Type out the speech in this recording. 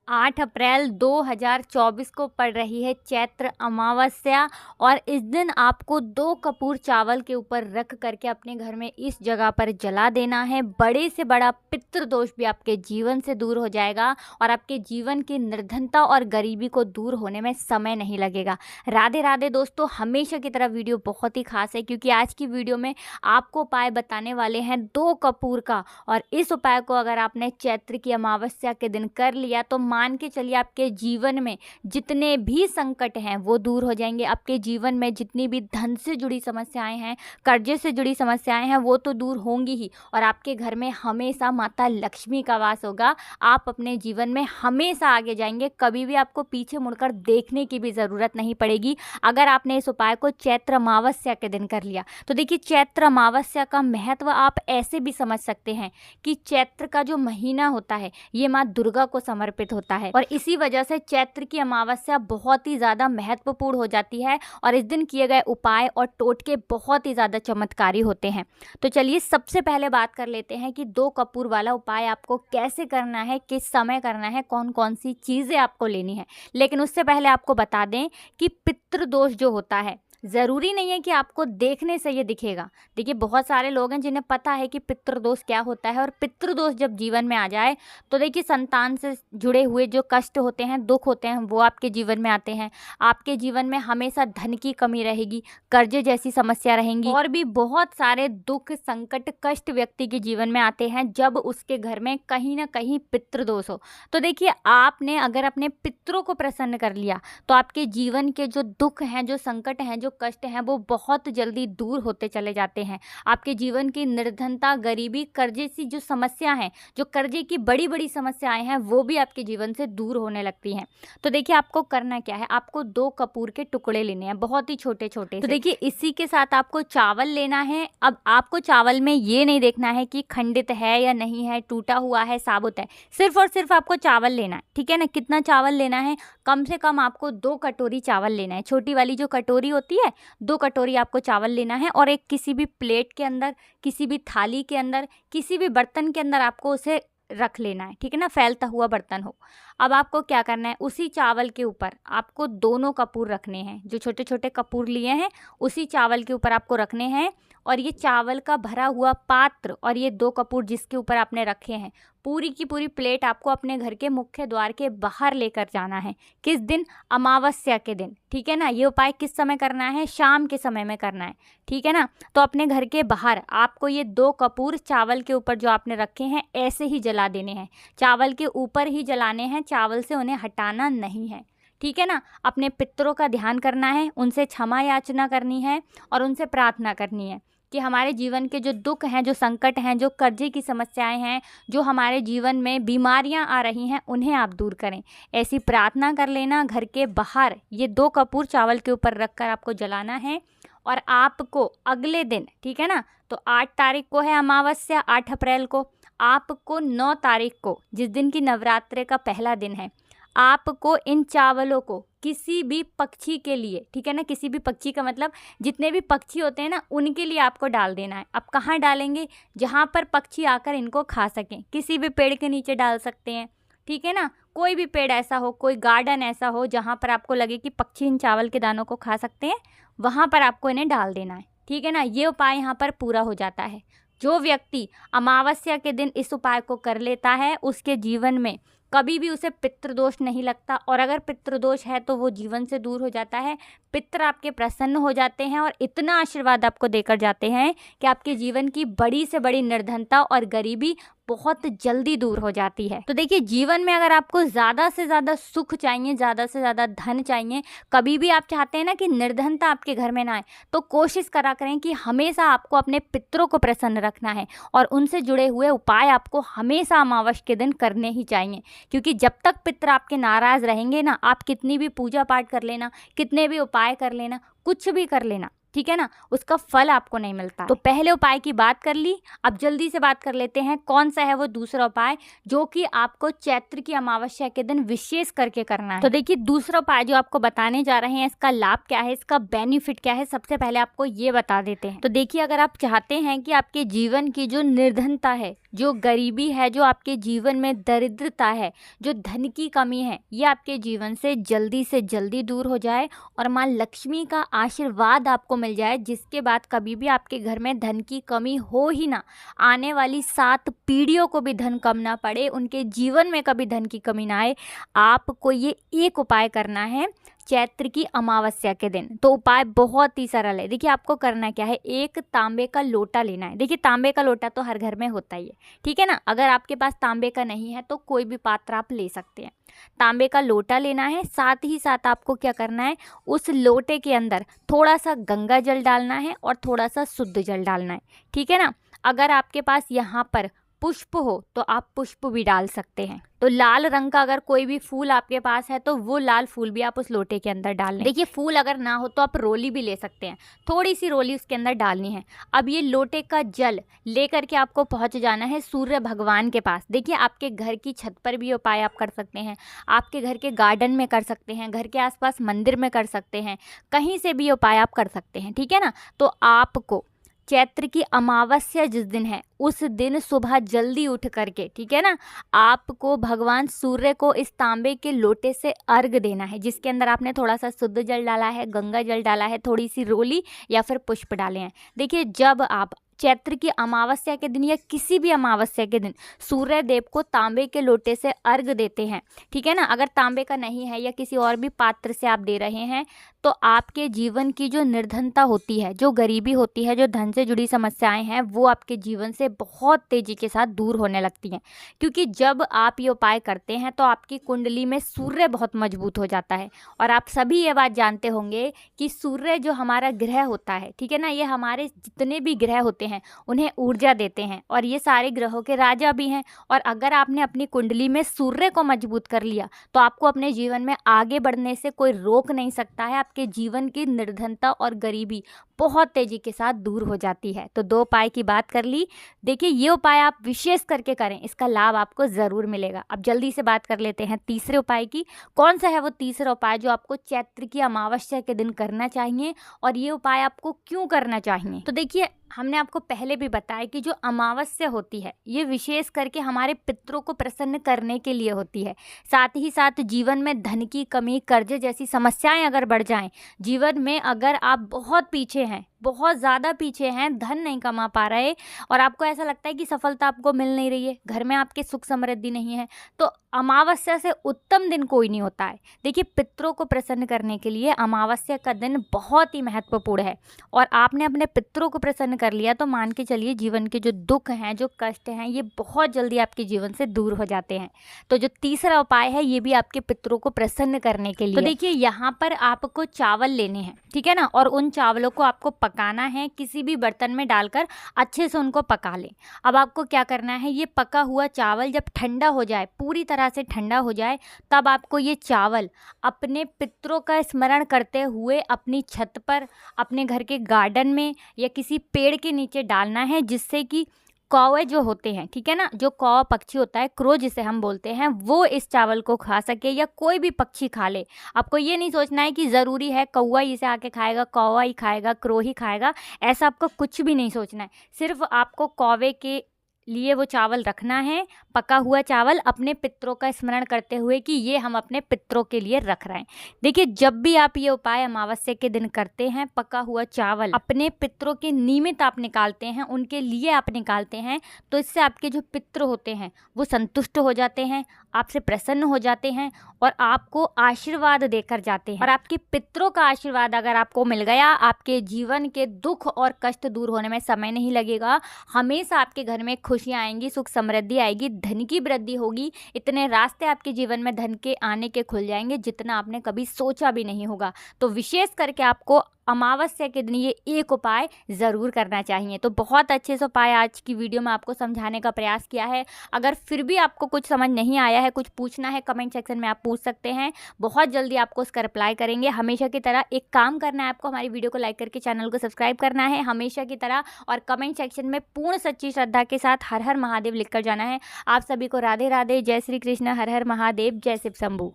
8 अप्रैल 2024 को पड़ रही है चैत्र अमावस्या और इस दिन आपको 2 कपूर चावल के ऊपर रख करके अपने घर में इस जगह पर जला देना है। बड़े से बड़ा पितृदोष भी आपके जीवन से दूर हो जाएगा और आपके जीवन की निर्धनता और गरीबी को दूर होने में समय नहीं लगेगा। राधे राधे दोस्तों, हमेशा की तरह वीडियो बहुत ही खास है क्योंकि आज की वीडियो में आपको उपाय बताने वाले हैं 2 कपूर का। और इस उपाय को अगर आपने चैत्र की अमावस्या के दिन कर लिया तो मान के चलिए आपके जीवन में जितने भी संकट हैं वो दूर हो जाएंगे। आपके जीवन में जितनी भी धन से जुड़ी समस्याएं हैं, कर्जे से जुड़ी समस्याएं हैं, वो तो दूर होंगी ही और आपके घर में हमेशा माता लक्ष्मी का वास होगा। आप अपने जीवन में हमेशा आगे जाएंगे, कभी भी आपको पीछे मुड़कर देखने की भी ज़रूरत नहीं पड़ेगी अगर आपने इस उपाय को चैत्र अमावस्या के दिन कर लिया। तो देखिए, चैत्र अमावस्या का महत्व आप ऐसे भी समझ सकते हैं कि चैत्र का जो महीना होता है ये माँ दुर्गा को समर्पित होता है और इसी वजह से चैत्र की अमावस्या बहुत ही ज़्यादा महत्वपूर्ण हो जाती है और इस दिन किए गए उपाय और टोटके बहुत ही ज़्यादा चमत्कारी होते हैं। तो चलिए सबसे पहले बात कर लेते हैं कि 2 कपूर वाला उपाय आपको कैसे करना है, किस समय करना है, कौन कौन सी चीज़ें आपको लेनी है। लेकिन उससे पहले आपको बता दें कि पितृदोष जो होता है ज़रूरी नहीं है कि आपको देखने से ये दिखेगा। देखिए, बहुत सारे लोग हैं जिन्हें पता है कि पितृदोष क्या होता है और पितृदोष जब जीवन में आ जाए तो देखिए संतान से जुड़े हुए जो कष्ट होते हैं, दुख होते हैं, वो आपके जीवन में आते हैं। आपके जीवन में हमेशा धन की कमी रहेगी, कर्जे जैसी समस्या रहेंगी और भी बहुत सारे दुख, संकट, कष्ट व्यक्ति के जीवन में आते हैं जब उसके घर में कहीं ना कहीं पितृदोष हो। तो देखिए, आपने अगर अपने पितरों को प्रसन्न कर लिया तो आपके जीवन के जो दुख हैं, जो संकट हैं, जो कष्ट हैं, वो बहुत जल्दी दूर होते चले जाते हैं। आपके जीवन की निर्धनता, गरीबी, कर्जे सी जो समस्या है, जो कर्जे की बड़ी बड़ी समस्याएं हैं, वो भी आपके जीवन से दूर होने लगती हैं। तो देखिए, आपको करना क्या है, आपको 2 कपूर के टुकड़े लेने हैं, बहुत ही छोटे छोटे। तो देखिए, इसी के साथ आपको चावल लेना है। अब आपको चावल में ये नहीं देखना है कि खंडित है या नहीं है, टूटा हुआ है, साबुत है, सिर्फ और सिर्फ आपको चावल लेना है। ठीक है ना। कितना चावल लेना है? कम से कम आपको 2 कटोरी चावल लेना है। छोटी वाली जो कटोरी होती है 2 कटोरी आपको चावल लेना है और एक किसी भी प्लेट के अंदर, किसी भी थाली के अंदर, किसी भी बर्तन के अंदर आपको उसे रख लेना है। ठीक है ना, फैलता हुआ बर्तन हो। अब आपको क्या करना है, उसी चावल के ऊपर आपको दोनों कपूर रखने हैं। जो छोटे छोटे कपूर लिए हैं उसी चावल के ऊपर आपको रखने हैं और ये चावल का भरा हुआ पात्र और ये 2 कपूर जिसके ऊपर आपने रखे हैं, पूरी की पूरी प्लेट आपको अपने घर के मुख्य द्वार के बाहर लेकर जाना है। किस दिन? अमावस्या के दिन। ठीक है ना। ये उपाय किस समय करना है? शाम के समय में करना है। ठीक है ना। तो अपने घर के बाहर आपको ये 2 कपूर चावल के ऊपर जो आपने रखे हैं ऐसे ही जला देने हैं। चावल के ऊपर ही जलाने हैं, चावल से उन्हें हटाना नहीं है। ठीक है ना। अपने पितरों का ध्यान करना है, उनसे क्षमा याचना करनी है और उनसे प्रार्थना करनी है कि हमारे जीवन के जो दुख हैं, जो संकट हैं, जो कर्जे की समस्याएं हैं, जो हमारे जीवन में बीमारियां आ रही हैं, उन्हें आप दूर करें। ऐसी प्रार्थना कर लेना। घर के बाहर ये 2 कपूर चावल के ऊपर रखकर आपको जलाना है और आपको अगले दिन, ठीक है ना, तो 8 तारीख को है अमावस्या, 8 अप्रैल को, आपको 9 तारीख को, जिस दिन की नवरात्रि का पहला दिन है, आपको इन चावलों को किसी भी पक्षी के लिए, ठीक है ना, किसी भी पक्षी का मतलब जितने भी पक्षी होते हैं ना, उनके लिए आपको डाल देना है। अब कहाँ डालेंगे? जहाँ पर पक्षी आकर इनको खा सकें। किसी भी पेड़ के नीचे डाल सकते हैं। ठीक है ना। कोई भी पेड़ ऐसा हो, कोई गार्डन ऐसा हो जहाँ पर आपको लगे कि पक्षी इन चावल के दानों को खा सकते हैं, वहाँ पर आपको इन्हें डाल देना है। ठीक है ना। ये उपाय यहाँ पर पूरा हो जाता है। जो व्यक्ति अमावस्या के दिन इस उपाय को कर लेता है उसके जीवन में कभी भी उसे पितृदोष नहीं लगता और अगर पितृदोष है तो वो जीवन से दूर हो जाता है। पितृ आपके प्रसन्न हो जाते हैं और इतना आशीर्वाद आपको देकर जाते हैं कि आपके जीवन की बड़ी से बड़ी निर्धनता और गरीबी बहुत जल्दी दूर हो जाती है। तो देखिए, जीवन में अगर आपको ज़्यादा से ज़्यादा सुख चाहिए, ज़्यादा से ज़्यादा धन चाहिए, कभी भी आप चाहते हैं ना कि निर्धनता आपके घर में ना आए, तो कोशिश करा करें कि हमेशा आपको अपने पितरों को प्रसन्न रखना है और उनसे जुड़े हुए उपाय आपको हमेशा अमावस्या के दिन करने ही चाहिए। क्योंकि जब तक पितर आपके नाराज़ रहेंगे ना, आप कितनी भी पूजा पाठ कर लेना, कितने भी उपाय कर लेना, कुछ भी कर लेना, ठीक है ना, उसका फल आपको नहीं मिलता। तो पहले उपाय की बात कर ली, अब जल्दी से बात कर लेते हैं कौन सा है वो दूसरा उपाय जो कि आपको चैत्र की अमावस्या के दिन विशेष करके करना है। तो देखिए दूसरा उपाय जो आपको बताने जा रहे हैं, इसका लाभ क्या है, इसका बेनिफिट क्या है, सबसे पहले आपको ये बता देते हैं। तो देखिए अगर आप चाहते हैं कि आपके जीवन की जो निर्धनता है, जो गरीबी है, जो आपके जीवन में दरिद्रता है, जो धन की कमी है, ये आपके जीवन से जल्दी दूर हो जाए और माँ लक्ष्मी का आशीर्वाद आपको मिल जाए, जिसके बाद कभी भी आपके घर में धन की कमी हो ही ना, आने वाली 7 पीढ़ियों को भी धन कम ना पड़े, उनके जीवन में कभी धन की कमी ना आए, आपको ये एक उपाय करना है चैत्र की अमावस्या के दिन। तो उपाय बहुत ही सरल है। देखिए आपको करना क्या है, एक तांबे का लोटा लेना है। देखिए तांबे का लोटा तो हर घर में होता ही है, ठीक है ना। अगर आपके पास तांबे का नहीं है तो कोई भी पात्र आप ले सकते हैं। तांबे का लोटा लेना है, साथ ही साथ आपको क्या करना है, उस लोटे के अंदर थोड़ा सा गंगा जल डालना है और थोड़ा सा शुद्ध जल डालना है, ठीक है ना। अगर आपके पास यहाँ पर पुष्प हो तो आप पुष्प भी डाल सकते हैं। तो लाल रंग का अगर कोई भी फूल आपके पास है तो वो लाल फूल भी आप उस लोटे के अंदर डाल लें। देखिए फूल अगर ना हो तो आप रोली भी ले सकते हैं, थोड़ी सी रोली उसके अंदर डालनी है। अब ये लोटे का जल लेकर के आपको पहुंच जाना है सूर्य भगवान के पास। देखिए आपके घर की छत पर भी उपाय आप कर सकते हैं, आपके घर के गार्डन में कर सकते हैं, घर के आसपास मंदिर में कर सकते हैं, कहीं से भी उपाय आप कर सकते हैं, ठीक है ना। तो आपको चैत्र की अमावस्या जिस दिन है उस दिन सुबह जल्दी उठ करके, ठीक है ना, आपको भगवान सूर्य को इस तांबे के लोटे से अर्घ देना है, जिसके अंदर आपने थोड़ा सा शुद्ध जल डाला है, गंगा जल डाला है, थोड़ी सी रोली या फिर पुष्प डाले हैं। देखिए जब आप चैत्र की अमावस्या के दिन या किसी भी अमावस्या के दिन सूर्य देव को तांबे के लोटे से अर्घ देते हैं, ठीक है ना, अगर तांबे का नहीं है या किसी और भी पात्र से आप दे रहे हैं, तो आपके जीवन की जो निर्धनता होती है, जो गरीबी होती है, जो धन से जुड़ी समस्याएं हैं, वो आपके जीवन से बहुत तेजी के साथ दूर होने लगती हैं। क्योंकि जब आप ये उपाय करते हैं तो आपकी कुंडली में सूर्य बहुत मजबूत हो जाता है। और आप सभी ये बात जानते होंगे कि सूर्य जो हमारा ग्रह होता है, ठीक है ना, ये हमारे जितने भी ग्रह होते हैं उन्हें ऊर्जा देते हैं और ये सारे ग्रहों के राजा भी हैं। और अगर आपने अपनी कुंडली में सूर्य को मजबूत कर लिया तो आपको अपने जीवन में आगे बढ़ने से कोई रोक नहीं सकता है। आपके जीवन की निर्धनता और गरीबी बहुत तेजी के साथ दूर हो जाती है। तो 2 उपाय की बात कर ली। देखिए ये उपाय आप विशेष करके करें, इसका लाभ आपको ज़रूर मिलेगा। अब जल्दी से बात कर लेते हैं तीसरे उपाय की। कौन सा है वो तीसरा उपाय जो आपको चैत्र की अमावस्या के दिन करना चाहिए और ये उपाय आपको क्यों करना चाहिए। तो देखिए हमने आपको पहले भी बताया कि जो अमावस्या होती है ये विशेष करके हमारे पितरों को प्रसन्न करने के लिए होती है। साथ ही साथ जीवन में धन की कमी, कर्ज जैसी समस्याएं अगर बढ़ जाएं, जीवन में अगर आप बहुत पीछे हैं, बहुत ज़्यादा पीछे हैं, धन नहीं कमा पा रहे और आपको ऐसा लगता है कि सफलता आपको मिल नहीं रही है, घर में आपके सुख समृद्धि नहीं है, तो अमावस्या से उत्तम दिन कोई नहीं होता है। देखिए पितरों को प्रसन्न करने के लिए अमावस्या का दिन बहुत ही महत्वपूर्ण है और आपने अपने पितरों को प्रसन्न कर लिया तो मान के चलिए जीवन के जो दुख हैं, जो कष्ट हैं, ये बहुत जल्दी आपके जीवन से दूर हो जाते हैं। तो जो तीसरा उपाय है ये भी आपके पितरों को प्रसन्न करने के लिए। तो देखिए यहाँ पर आपको चावल लेने हैं, ठीक है ना, और उन चावलों को आपको पकाना है, किसी भी बर्तन में डालकर अच्छे से उनको पका लें। अब आपको क्या करना है, ये पका हुआ चावल जब ठंडा हो जाए, पूरी तरह से ठंडा हो जाए, तब आपको ये चावल अपने पितरों का स्मरण करते हुए अपनी छत पर, अपने घर के गार्डन में या किसी पेड़ के नीचे डालना है, जिससे कि कौवे जो होते हैं, ठीक है ना, जो कौवा पक्षी होता है, क्रो जिसे हम बोलते हैं, वो इस चावल को खा सके या कोई भी पक्षी खा ले। आपको ये नहीं सोचना है कि ज़रूरी है कौवा इसे आके खाएगा, कौवा ही खाएगा, क्रो ही खाएगा, ऐसा आपको कुछ भी नहीं सोचना है। सिर्फ आपको कौवे के लिए वो चावल रखना है, पका हुआ चावल, अपने पितरों का स्मरण करते हुए कि ये हम अपने पितरों के लिए रख रहे हैं। देखिए जब भी आप ये उपाय अमावस्या के दिन करते हैं, पका हुआ चावल अपने पितरों के निमित्त आप निकालते हैं, उनके लिए आप निकालते हैं, तो इससे आपके जो पितर होते हैं वो संतुष्ट हो जाते हैं, आपसे प्रसन्न हो जाते हैं और आपको आशीर्वाद देकर जाते हैं। और आपके पितरों का आशीर्वाद अगर आपको मिल गया, आपके जीवन के दुख और कष्ट दूर होने में समय नहीं लगेगा। हमेशा आपके घर में खुशियाँ आएंगी, सुख समृद्धि आएगी, धन की वृद्धि होगी, इतने रास्ते आपके जीवन में धन के आने के खुल जाएंगे जितना आपने कभी सोचा भी नहीं होगा। तो विशेष करके आपको अमावस्या के दिन ये एक उपाय ज़रूर करना चाहिए। तो बहुत अच्छे से उपाय आज की वीडियो में आपको समझाने का प्रयास किया है। अगर फिर भी आपको कुछ समझ नहीं आया है, कुछ पूछना है, कमेंट सेक्शन में आप पूछ सकते हैं। बहुत जल्दी आपको उसका रिप्लाई करेंगे। हमेशा की तरह एक काम करना है आपको, हमारी वीडियो को लाइक करके चैनल को सब्सक्राइब करना है हमेशा की तरह, और कमेंट सेक्शन में पूर्ण सच्ची श्रद्धा के साथ हर हर महादेव लिखकर जाना है। आप सभी को राधे राधे, जय श्री कृष्ण, हर हर महादेव, जय शिव शंभू।